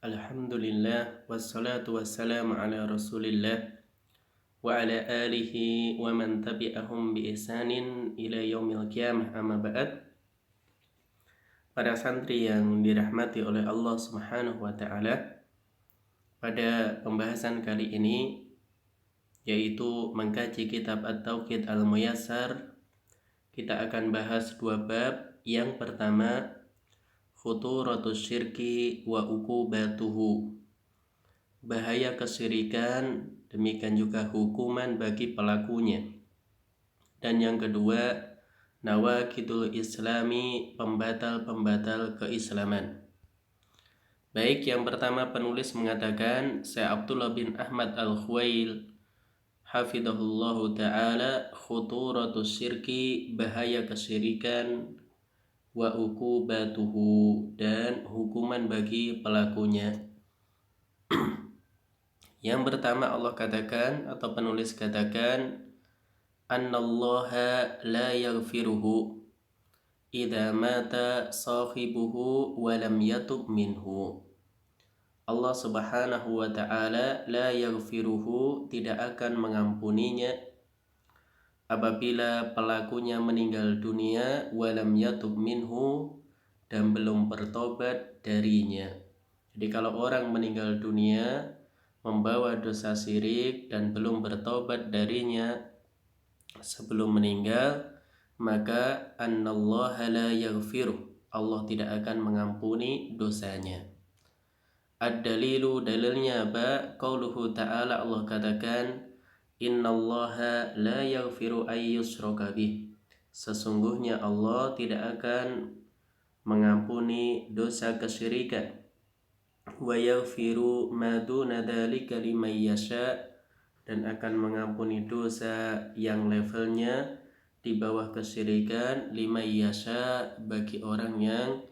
Alhamdulillah wassalatu wassalamu ala Rasulillah wa ala alihi wa man tabi'ahum bi ihsanin ila yaumil qiyamah, amma ba'd. Para santri yang dirahmati oleh Allah Subhanahu wa taala, pada pembahasan kali ini yaitu mengkaji kitab At-Tauhid Al-Muyassar, kita akan bahas dua bab. Yang pertama, khuturatus syirki wa uqubatuhu, bahaya kesyirikan, demikian juga hukuman bagi pelakunya. Dan yang kedua, nawaqidul islami, pembatal-pembatal keislaman. Baik, yang pertama penulis mengatakan, Syekh Abdullah bin Ahmad Al-Khuwail hafidhahullahu ta'ala, khuturatus syirki, bahaya kesyirikan, wa uqubatuhu, dan hukuman bagi pelakunya. Yang pertama Allah katakan, atau penulis katakan, annallaha la yaghfiruhu idza mata sahibuhu wa lam yatub minhu. Allah Subhanahu wa ta'ala la yaghfiruhu, tidak akan mengampuninya apabila pelakunya meninggal dunia, walam yatub minhu, dan belum bertobat darinya. Jadi kalau orang meninggal dunia membawa dosa syirik dan belum bertobat darinya sebelum meninggal, maka annallaha la yaghfiru, Allah tidak akan mengampuni dosanya. Ad-dalilu, dalilnya apa? Qauluhu ta'ala, Allah katakan, innallaha la yaghfiru ay yushraka bih, sesungguhnya Allah tidak akan mengampuni dosa kesyirikan, wa yaghfiru ma duna dzalika liman yasha, dan akan mengampuni dosa yang levelnya di bawah kesyirikan, liman yasha, bagi orang yang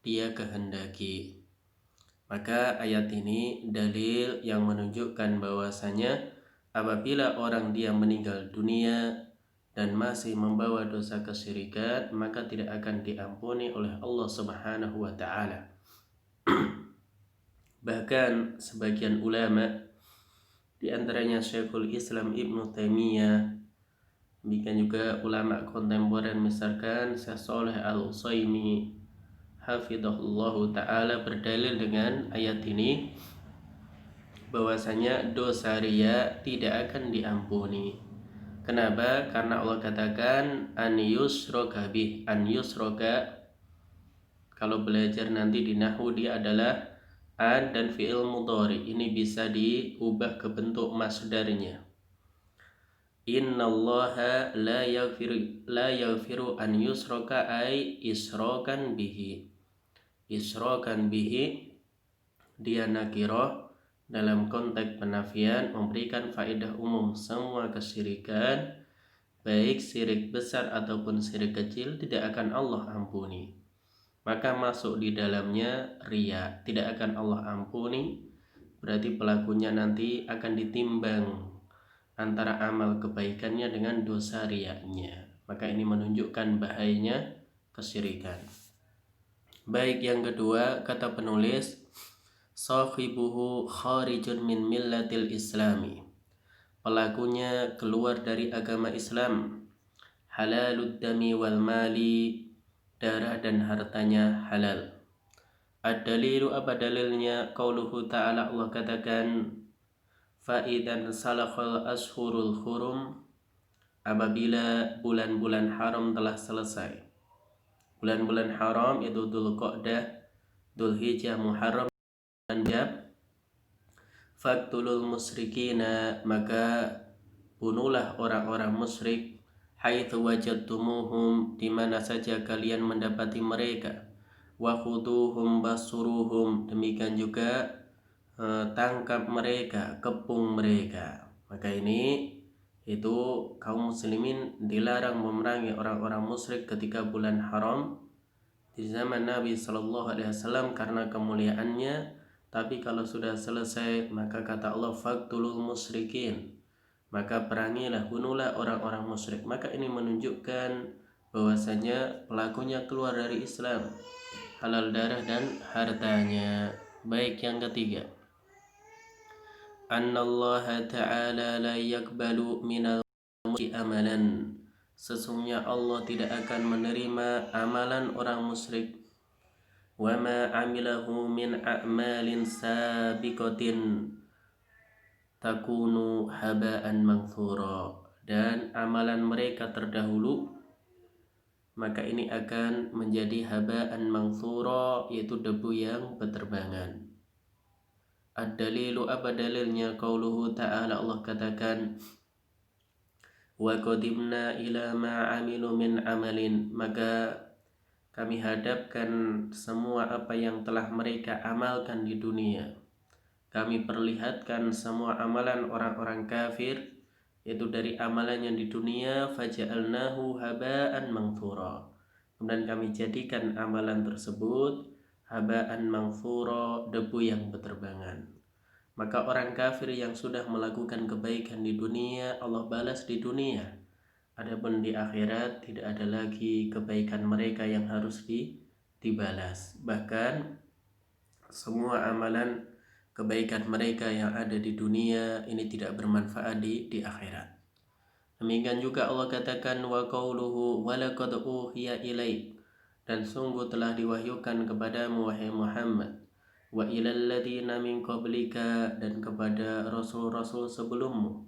dia kehendaki. Maka ayat ini dalil yang menunjukkan bahwasanya apabila orang dia meninggal dunia dan masih membawa dosa kesyirikan, maka tidak akan diampuni oleh Allah Subhanahu wa ta'ala. Bahkan sebagian ulama, di antaranya Syekhul Islam Ibnu Taimiyah, demikian juga ulama kontemporer misalkan Syekh Shalih Al-Utsaimin hafidhahullahu ta'ala, berdalil dengan ayat ini bahwasanya dosa riya tidak akan diampuni. Kenapa? Karena Allah katakan an yusroka bih, an yusroka, kalau belajar nanti di nahwu dia adalah an dan fi'il mudhari, ini bisa diubah ke bentuk masdarnya. Innallaha la yaghfiru an yusroka ay isrokan bihi. Isrokan bihi, dia nakirah dalam konteks penafian, memberikan faedah umum. Semua kesyirikan, baik syirik besar ataupun syirik kecil, tidak akan Allah ampuni. Maka masuk di dalamnya riya, tidak akan Allah ampuni. Berarti pelakunya nanti akan ditimbang antara amal kebaikannya dengan dosa riyanya. Maka ini menunjukkan bahayanya kesyirikan. Baik, yang kedua, kata penulis, sahibuhu kharijun min millatil islami, pelakunya keluar dari agama Islam. Halalud dami wal mali, darah dan hartanya halal. Ad-dalilu, apa dalilnya? Qauluhu ta'ala, Allah katakan, fa'idan salakhal ashurul hurum, apabila bulan-bulan haram telah selesai. Bulan-bulan haram itu Dzulqa'dah, Dzulhijjah, Muharram, dan Rajab. Faqtulul musyrikina, maka bunuhlah orang-orang musyrik, haitsu wajadtumuhum, di mana saja kalian mendapati mereka, wa khuduhum basuruhum, demikian juga tangkap mereka, kepung mereka. Maka ini itu kaum muslimin dilarang memerangi orang-orang musyrik ketika bulan haram di zaman Nabi Sallallahu Alaihi Wasallam karena kemuliaannya. Tapi kalau sudah selesai, maka kata Allah, faqtulul musyrikin, maka perangilah, bunuhlah orang-orang musyrik. Maka ini menunjukkan bahwasanya pelakunya keluar dari Islam, halal darah dan hartanya. Baik, yang ketiga, annallaha ta'ala la yakbalu minal musyrik amalan. Sesungguhnya Allah tidak akan menerima amalan orang musyrik. Wa ma amilahu min a'malin sabiqatin takunu haba'an manthura. Dan amalan mereka terdahulu, maka ini akan menjadi haba'an manthura, yaitu debu yang berterbangan. Ad-dalilu, apa dalilnya? Qauluhu ta'ala, Allah katakan, wa qadimna ila ma amilu min amalin, maka kami hadapkan semua apa yang telah mereka amalkan di dunia. Kami perlihatkan semua amalan orang-orang kafir, yaitu dari amalannya di dunia, faja'alnahu haba'an manthura. Kemudian kami jadikan amalan tersebut haba'an manthura, debu yang berterbangan. Maka orang kafir yang sudah melakukan kebaikan di dunia, Allah balas di dunia. Adapun di akhirat tidak ada lagi kebaikan mereka yang harus dibalas. Bahkan semua amalan kebaikan mereka yang ada di dunia ini tidak bermanfaat di akhirat. Demikian juga Allah katakan, wa qauluhu wa laqad uhiya ilaik, dan sungguh telah diwahyukan kepadamu wahai Muhammad, wa ilal ladzina min qablika, dan kepada rasul-rasul sebelummu,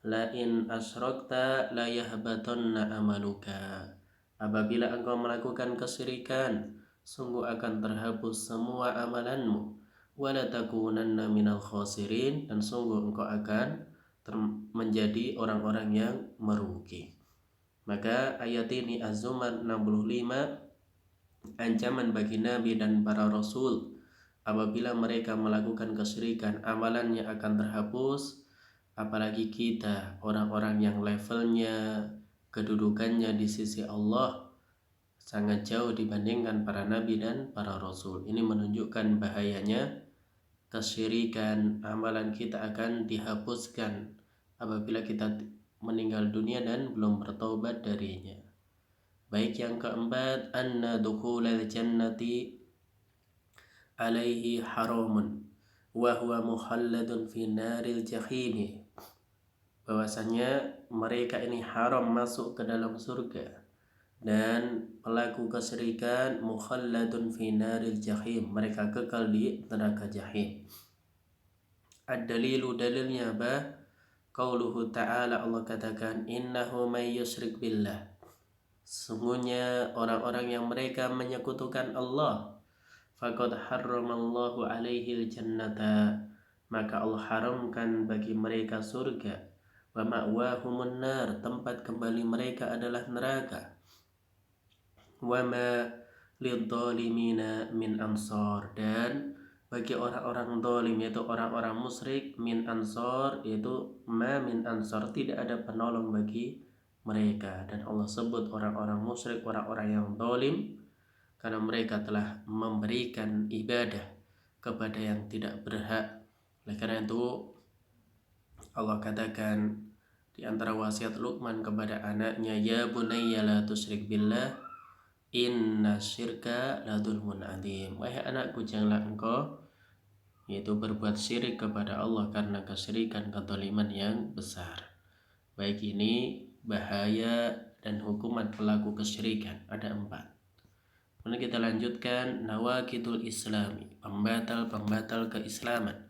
la in asyrakta la yahbatanna amaluka, apabila engkau melakukan kesyirikan sungguh akan terhapus semua amalanmu, wala takunanna minal khasirin, dan sungguh engkau akan menjadi orang-orang yang merugi. Maka ayat ini Az-Zumar 65 ancaman bagi Nabi dan para Rasul apabila mereka melakukan kesyirikan amalannya akan terhapus, apalagi kita orang-orang yang levelnya, kedudukannya di sisi Allah sangat jauh dibandingkan para Nabi dan para Rasul. Ini menunjukkan bahayanya kesyirikan, amalan kita akan dihapuskan apabila kita meninggal dunia dan belum bertaubat darinya. Baik, yang keempat, anna dukhulal jannati alaihi haramun wa huwa mukhalladun fi naril jahimi, bahwasanya mereka ini haram masuk ke dalam surga, dan pelaku kesyirikan mukhalladun fi naril jahim, mereka kekal di neraka jahim. Ad-dalilu, dalilnya apa? Qauluhu ta'ala, Allah katakan, innahu may yusyrik billah, sesungguhnya orang-orang yang mereka menyekutukan Allah, faqad harramallahu alaihil jannata, maka Allah haramkan bagi mereka surga, wa ma'wahumun nar, tempat kembali mereka adalah neraka, wa ma lidzalimina min ansar, dan bagi orang-orang zalim, yaitu orang-orang musyrik, min ansar, yaitu ma min ansar, tidak ada penolong bagi mereka. Dan Allah sebut orang-orang musyrik, orang-orang yang zalim, karena mereka telah memberikan ibadah kepada yang tidak berhak. Oleh karena itu Allah katakan di antara wasiat Luqman kepada anaknya, ya bunayya la tusyrik billah inna syirka la dzulmun adzim, wahai anakku, janganlah engkau yaitu berbuat syirik kepada Allah, karena kesyirikan kedzaliman yang besar. Baik, ini bahaya dan hukuman pelaku kesyirikan ada 4. Kemudian kita lanjutkan nawaqidul islami, pembatal keislaman.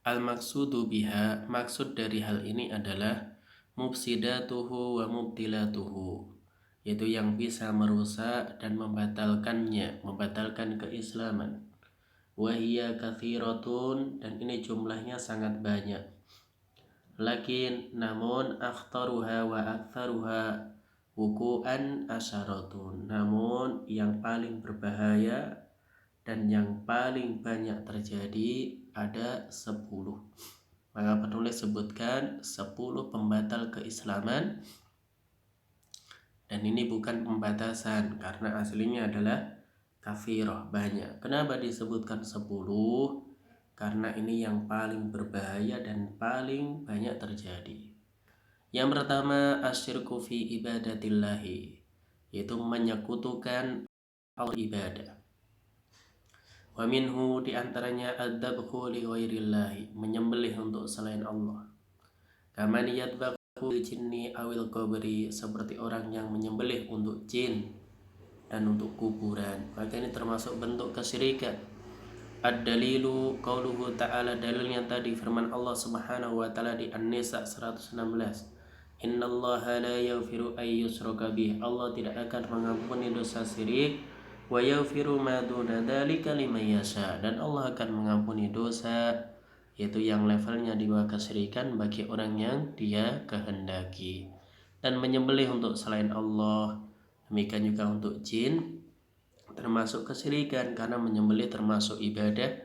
Al-maqsudu biha, maksud dari hal ini adalah mufsidatuhu wa mubtilatuhu, yaitu yang bisa merusak dan membatalkannya, membatalkan keislaman. Wahiyya kathiratun, dan ini jumlahnya sangat banyak. Lakin, namun, akhtaruha wa aktharuha wuku'an asyaratun, namun yang paling berbahaya dan yang paling banyak terjadi ada 10. Maka penulis sebutkan 10 pembatal keislaman, dan ini bukan pembatasan karena aslinya adalah kafirah, banyak. Kenapa disebutkan 10? Karena ini yang paling berbahaya dan paling banyak terjadi. Yang pertama, asyirku fi ibadatillahi, yaitu menyekutukan Allah ibadah. Wa minhu di antaranya adzabhu li ghairillahi, menyembelih untuk selain Allah. Kama yadbahu lil jinni awil qabri, seperti orang yang menyembelih untuk jin dan untuk kuburan. Maka ini termasuk bentuk kesyirikan. Ad-dalilu qauluhu ta'ala, dalilnya tadi firman Allah Subhanahu wa taala di An-Nisa 116. Innallaha la yaghfiru ay yushraka bih, Allah tidak akan mengampuni dosa syirik, wa yaghfiru ma duna dzalika liman yasha, dan Allah akan mengampuni dosa yaitu yang levelnya di bawah kesyirikan bagi orang yang Dia kehendaki. Dan menyembelih untuk selain Allah, demikian juga untuk jin, termasuk kesyirikan, karena menyembelih termasuk ibadah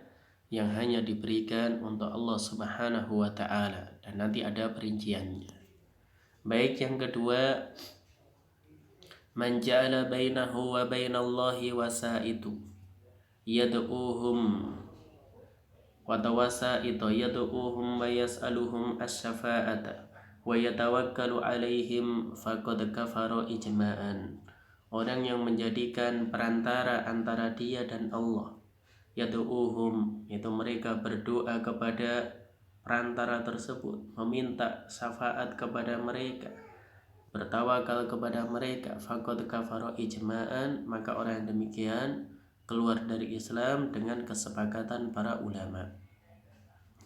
yang hanya diberikan untuk Allah Subhanahu wa taala, dan nanti ada perinciannya. Baik, yang kedua, man ja'ala bainahu wa bainallahi wasaitu yad'uhum wa tawasaitu yad'uhum wa yas'aluhum asy-syafa'ata wa yatawakkalu 'alaihim faqad kafara ijma'an. Orang yang menjadikan perantara antara dia dan Allah, yad'uhum, itu mereka berdoa kepada perantara tersebut, meminta syafaat kepada mereka, bertawakal kepada mereka, faqad kafara ijma'an, maka orang yang demikian keluar dari Islam dengan kesepakatan para ulama.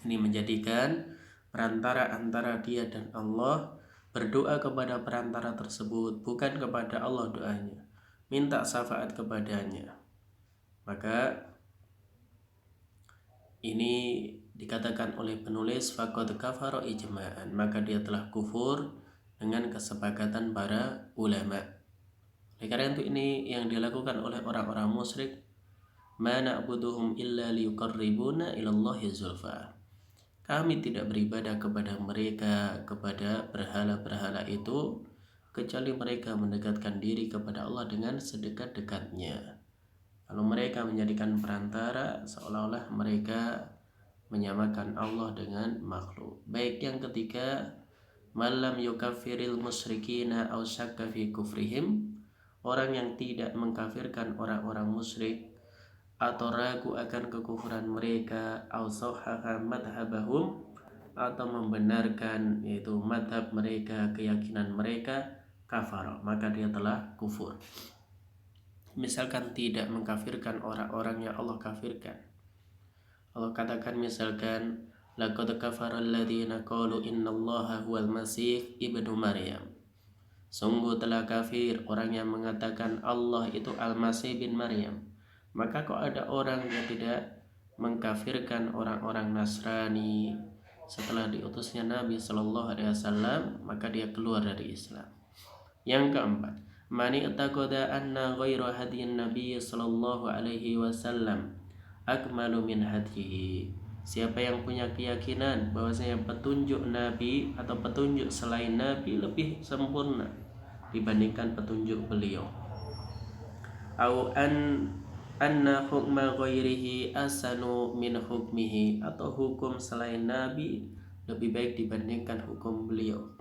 Ini menjadikan perantara antara dia dan Allah, berdoa kepada perantara tersebut, bukan kepada Allah doanya, minta syafaat kepadanya. Maka ini dikatakan oleh penulis faqad kafara ijma'an, maka dia telah kufur dengan kesepakatan para ulama. Oleh karena itu ini yang dilakukan oleh orang-orang musyrik, ma na'buduhum illa liyuqarribuna ilallahi zulfa. Kami tidak beribadah kepada mereka, kepada berhala-berhala itu, kecuali mereka mendekatkan diri kepada Allah dengan sedekat-dekatnya. Kalau mereka menjadikan perantara, seolah-olah mereka menyamakan Allah dengan makhluk. Baik, yang ketiga, malam yukaffiril musyrikina aw syakka fi kufrihim, orang yang tidak mengkafirkan orang-orang musyrik atau ragu akan kekufuran mereka, aw sahhaha madhabahum, atau membenarkan yaitu madhab mereka, keyakinan mereka, kafara, maka dia telah kufur. Misalkan tidak mengkafirkan orang-orang yang Allah kafirkan, Allah katakan misalkan laqad kafara alladziina qalu innallaha huwal masih ibnu maryam, sungguh telah kafir orang yang mengatakan Allah itu Al-Masih bin Maryam. Maka kok ada orang yang tidak mengkafirkan orang-orang Nasrani setelah diutusnya Nabi Shallallahu Alaihi Wasallam, maka dia keluar dari Islam. Yang keempat, mani i'taqada anna ghairu hadiyin Nabi Shallallahu Alaihi Wasallam akmalu min hadihi. Siapa yang punya keyakinan bahwasanya petunjuk Nabi atau petunjuk selain Nabi lebih sempurna dibandingkan petunjuk beliau, au anna hukma ghairihi asanu min hukmihi, atau hukum selain Nabi lebih baik dibandingkan hukum beliau,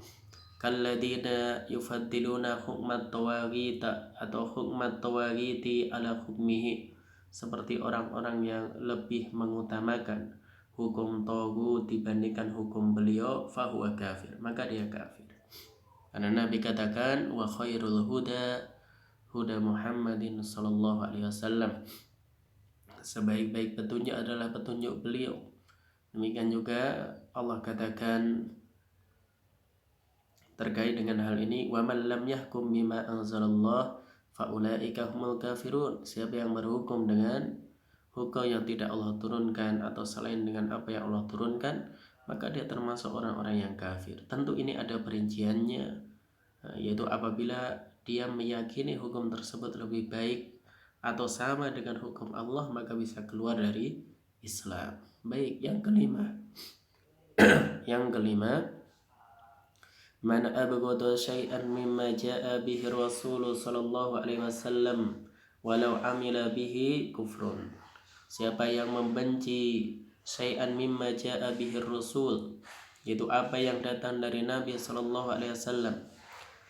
kalladina yufaddiluna hukmat tawaghita atau hukmat tawaghiti ala hukmihi, seperti orang-orang yang lebih mengutamakan hukum taghut dibandingkan hukum beliau, fahuwa kafir, maka dia kafir. Karena Nabi katakan wa khairul huda huda Muhammadin sallallahu alaihi wasallam, sebaik-baik petunjuk adalah petunjuk beliau. Demikian juga Allah katakan terkait dengan hal ini, wa man lam yahkum bima anzalallah fa ulaika humul kafirun, siapa yang berhukum dengan hukum yang tidak Allah turunkan atau selain dengan apa yang Allah turunkan, maka dia termasuk orang-orang yang kafir. Tentu ini ada perinciannya, yaitu apabila dia meyakini hukum tersebut lebih baik atau sama dengan hukum Allah, maka bisa keluar dari Islam. Baik, yang kelima man abghada syai'an mimma jaa'a bihi Rasul sallallahu alaihi wasallam walau amila bihi kufrun. Siapa yang membenci syai'an mimma jaa'a bihi Rasul, yaitu apa yang datang dari Nabi sallallahu alaihi wasallam,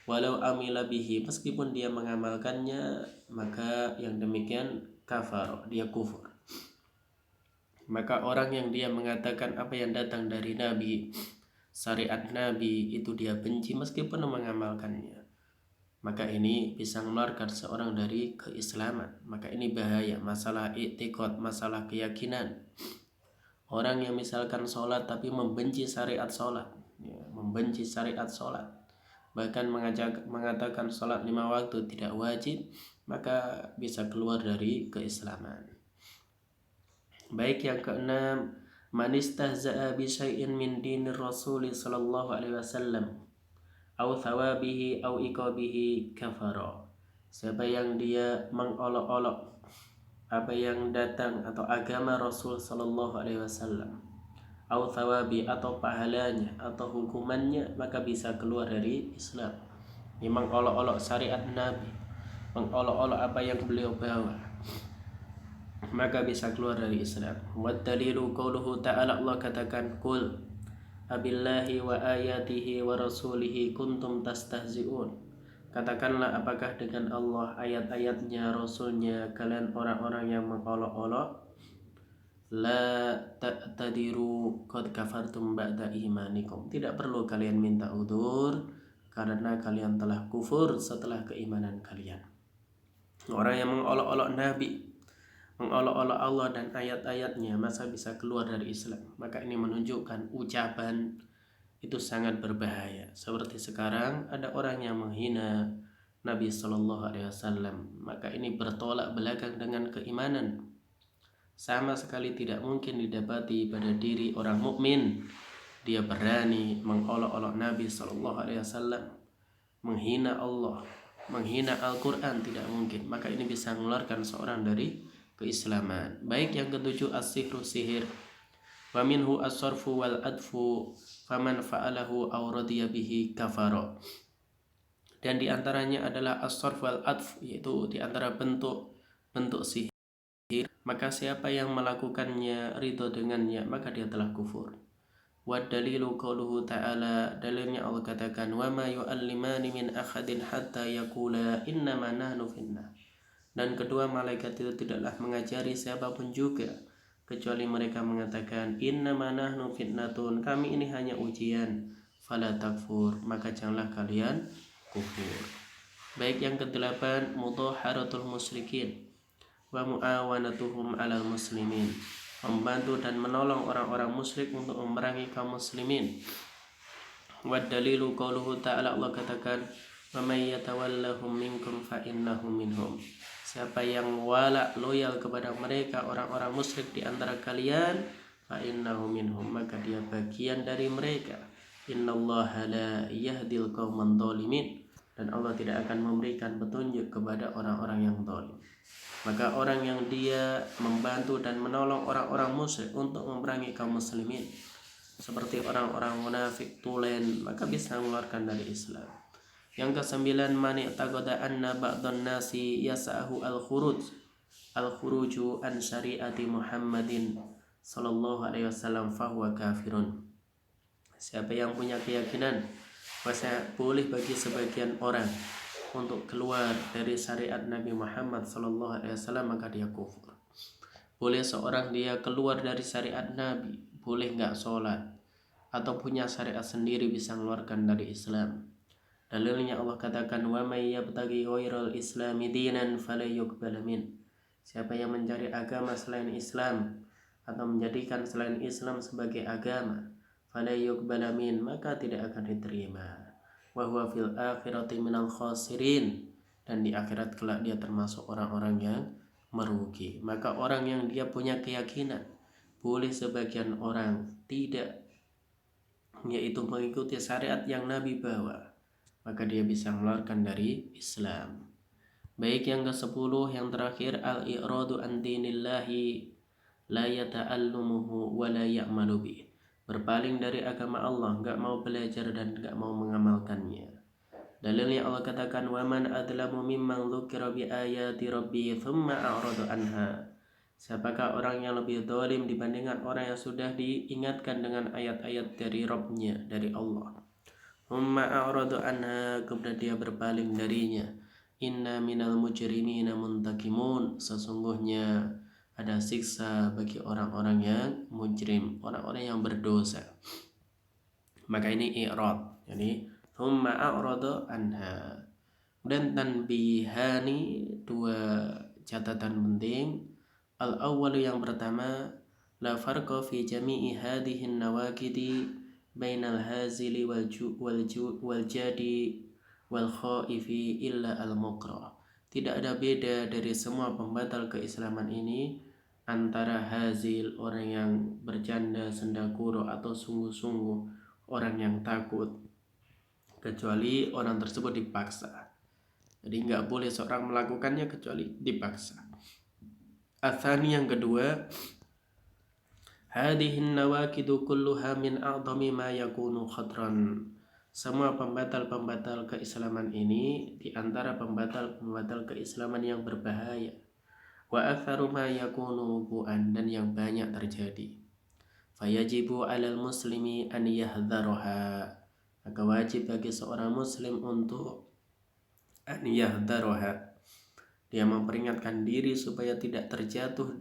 walau amila bihi, meskipun dia mengamalkannya, maka yang demikian kafar, dia kufur. Maka orang yang dia mengatakan apa yang datang dari Nabi, syariat Nabi itu dia benci meskipun mengamalkannya, maka ini bisa mengeluarkan seorang dari keislaman. Maka ini bahaya, masalah i'tiqad, masalah keyakinan. Orang yang misalkan sholat tapi membenci syariat sholat, ya, membenci syariat sholat, bahkan mengatakan sholat 5 waktu tidak wajib, maka bisa keluar dari keislaman. Baik, yang keenam, man istahza'a bi syai'in min dinir Rasul sallallahu alaihi wasallam au thawabihi au iqabihi kafara. Siapa yang dia mengolok-olok apa yang datang atau agama Rasul sallallahu alaihi wasallam, au thawabi atau pahalanya atau hukumannya, maka bisa keluar dari Islam. Ini mengolok-olok syariat Nabi, mengolok-olok apa yang beliau bawa, maka bisa keluar dari Islam. Wa dalilu qauluhu ta'ala, Allah katakan, qul abillahi wa ayatihi wa rasulihi kuntum tastahzi'un. Katakanlah, apakah dengan Allah, ayat-ayatnya, Rasulnya kalian orang-orang yang mengolok-olok? La ta'tadiru qad kafartum ba'da imanikum. Tidak perlu kalian minta udzur karena kalian telah kufur setelah keimanan kalian. Orang yang mengolok-olok Nabi, mengolok-olok Allah dan ayat-ayatnya, masa bisa keluar dari Islam. Maka ini menunjukkan ucapan itu sangat berbahaya. Seperti sekarang ada orang yang menghina Nabi Shallallahu Alaihi Wasallam, maka ini bertolak belakang dengan keimanan. Sama sekali tidak mungkin didapati pada diri orang mukmin dia berani mengolok-olok Nabi Shallallahu Alaihi Wasallam, menghina Allah, menghina Al-Quran, tidak mungkin. Maka ini bisa mengeluarkan seorang dari keislaman. Baik, yang ketujuh, as-sihru, sihir. Wa minhu as-sarfu wal adfu faman fa'alahu aw radiya bihi kafara. Dan diantaranya adalah as-sarf wal adf, yaitu diantara bentuk sihir. Maka siapa yang melakukannya, ridho dengannya, maka dia telah kufur. Wa dalilu qauluhu ta'ala, dalilnya Allah katakan, wa ma yu'allimani min akhadin hatta yaqula innama nahnu finnar. Dan kedua malaikat itu tidaklah mengajari siapapun juga kecuali mereka mengatakan, innama nahnu fitnatun, kami ini hanya ujian, fala takfur, maka janganlah kalian kufur. Baik, yang kedelapan, mudaharatul musyrikin wa muawanatuhum alal muslimin, membantu dan menolong orang-orang musyrik untuk memerangi kaum muslimin. Wa dalilu qauluhu ta'ala, Allah katakan, wa may yatawallahum minkum fa innahum minhum. Siapa yang wala, loyal kepada mereka, orang-orang musyrik di antara kalian, fa innahum minhum, maka dia bagian dari mereka. Innallaha la yahdil qauman dhalimin, dan Allah tidak akan memberikan petunjuk kepada orang-orang yang zalim. Maka orang yang dia membantu dan menolong orang-orang musyrik untuk memerangi kaum muslimin, seperti orang-orang munafik tulen, maka bisa mengeluarkan dari Islam. Yang kesembilan, man i'taqada anna ba'dhan nasi yas'ahu al-khuruju an syariati Muhammadin sallallahu alaihi wasallam fahuwa kafirun. Siapa yang punya keyakinan bahwa boleh bagi sebagian orang untuk keluar dari syariat Nabi Muhammad sallallahu alaihi wasallam, maka dia kufur. Boleh seorang dia keluar dari syariat Nabi, boleh enggak sholat atau punya syariat sendiri, bisa mengeluarkan dari Islam. Dalilnya Allah katakan, wa may yabtaghi ghairal islami dinan fala yuqbal min. Siapa yang mencari agama selain Islam atau menjadikan selain Islam sebagai agama, fala yuqbal min, maka tidak akan diterima. Wa huwa fil akhirati minal khasirin, dan di akhirat kelak dia termasuk orang-orang yang merugi. Maka orang yang dia punya keyakinan boleh sebagian orang tidak, yaitu mengikuti syariat yang Nabi bawa, maka dia bisa mengeluarkan dari Islam. Baik, yang ke-10, yang terakhir, al-i'radu an dinillahi la yata'allumuhu wa la ya'malu bih. Berpaling dari agama Allah, enggak mau belajar dan enggak mau mengamalkannya. Dalilnya Allah katakan, wa man adlamu mimman dzukira bi ayati rabbih thumma a'rada anha. Siapakah orang yang lebih zalim dibandingkan orang yang sudah diingatkan dengan ayat-ayat dari Rabb-nya, dari Allah, thumma a'rada anha, kemudian dia berpaling darinya. Inna minal mujrimina muntakimun, sesungguhnya ada siksa bagi orang-orang yang mujrim, orang-orang yang berdosa. Maka ini i'rad. Jadi thumma a'rada anha. Dan tanbihani, dua catatan penting. Al-awwalu, yang pertama, la farqa fi jami'i hadhihi an-nawaqidi bainal hazili wal jadi wal khaifi illa al-mukrah. Tidak ada beda dari semua pembatal keislaman ini antara hazil, orang yang bercanda, sendakuro atau sungguh-sungguh orang yang takut, kecuali orang tersebut dipaksa. Jadi nggak boleh seorang melakukannya kecuali dipaksa. Atsani, yang kedua, hadhihi nawaqidu kulluha min a'dhami ma yakunu khatran. Semua pembatal-pembatal keislaman ini di antara pembatal-pembatal keislaman yang berbahaya. Wa aktsaru ma yakunu wuqu'an, dan yang banyak terjadi. Fayajibu 'alal muslimi an yahdharuha. Maka wajib bagi seorang muslim untuk an yahdharuha, dia memperingatkan diri supaya tidak terjatuh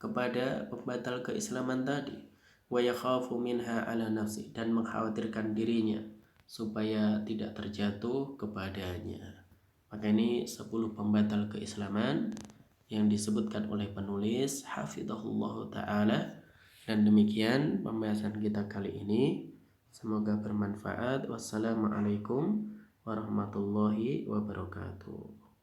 kepada pembatal keislaman tadi. Wa yakhafu minha 'ala nafsi, dan mengkhawatirkan dirinya supaya tidak terjatuh kepadanya. Maka ini 10 pembatal keislaman yang disebutkan oleh penulis hafizahullah ta'ala. Dan demikian pembahasan kita kali ini, semoga bermanfaat. Wassalamualaikum warahmatullahi wabarakatuh.